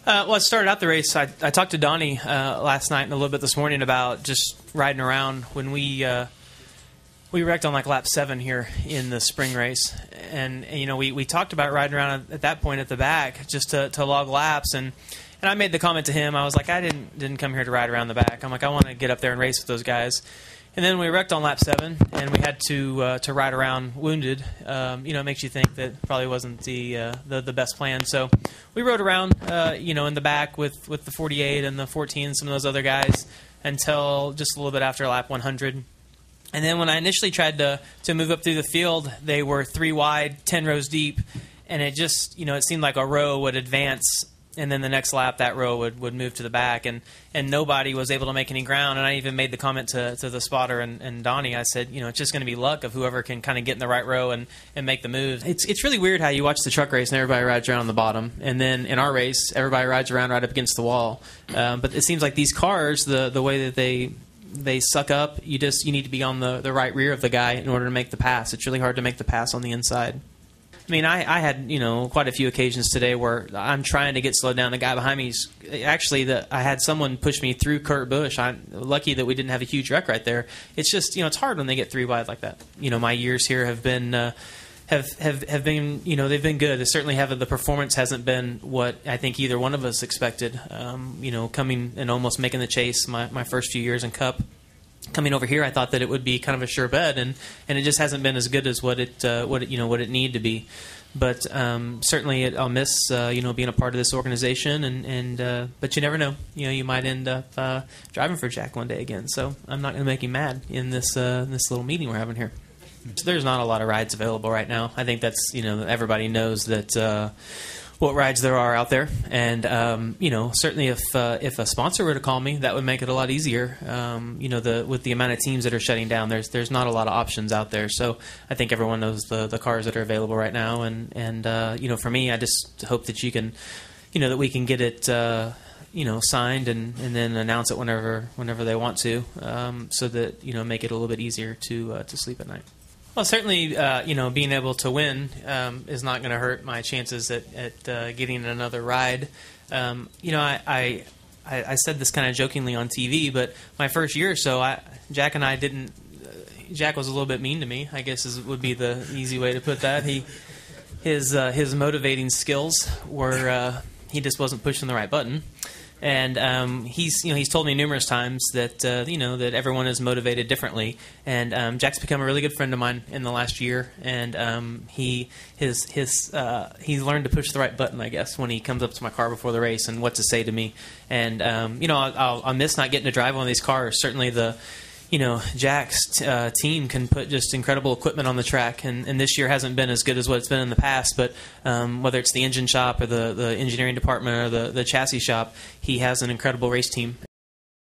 Well, I started out the race. I talked to Donnie last night and a little bit this morning about just riding around when we wrecked on like lap 7 here in the spring race, and you know we talked about riding around at that point at the back just to log laps, and I made the comment to him. I was like, I didn't come here to ride around the back. I'm like, I want to get up there and race with those guys. And then we wrecked on lap 7, and we had to ride around wounded. It makes you think that probably wasn't the best plan. So we rode around, in the back with the 48 and the 14 and some of those other guys until just a little bit after lap 100. And then when I initially tried to move up through the field, they were 3 wide, 10 rows deep, and it just, it seemed like a row would advance, and then the next lap that row would move to the back, and nobody was able to make any ground. And I even made the comment to the spotter and Donnie. I said, it's just going to be luck of whoever can kind of get in the right row and make the move. It's really weird how you watch the truck race and everybody rides around on the bottom, and then in our race everybody rides around right up against the wall. But it seems like these cars, the way that they suck up, you need to be on the right rear of the guy in order to make the pass. It's really hard to make the pass on the inside. I mean, I had, quite a few occasions today where I'm trying to get slowed down. The guy behind me, I had someone push me through Kurt Busch. I'm lucky that we didn't have a huge wreck right there. It's just, it's hard when they get 3 wide like that. My years here have been, have been, they've been good. They certainly haven't. The performance hasn't been what I think either one of us expected. Coming and almost making the chase my first few years in Cup. Coming over here, I thought that it would be kind of a sure bet, and it just hasn't been as good as what it needed to be. But certainly, I'll miss being a part of this organization, but you never know. You might end up driving for Jack one day again. So I'm not going to make him mad in this little meeting we're having here. So there's not a lot of rides available right now. I think that's everybody knows that. What rides there are out there, and certainly if a sponsor were to call me, that would make it a lot easier. With the amount of teams that are shutting down, there's not a lot of options out there. So I think everyone knows the cars that are available right now, and for me, I just hope that you can, that we can get it, signed and then announce it whenever they want to, so that make it a little bit easier to sleep at night. Well, certainly, being able to win is not going to hurt my chances at getting another ride. I said this kind of jokingly on TV, but my first year or so, Jack and I didn't. Jack was a little bit mean to me, I guess would be the easy way to put that. His motivating skills were he just wasn't pushing the right button. And he's told me numerous times that that everyone is motivated differently. And Jack's become a really good friend of mine in the last year. And he's learned to push the right button, I guess, when he comes up to my car before the race and what to say to me. And I'll miss not getting to drive one of these cars. Certainly Jack's team can put just incredible equipment on the track, and this year hasn't been as good as what it's been in the past, but whether it's the engine shop or the engineering department or the chassis shop, he has an incredible race team.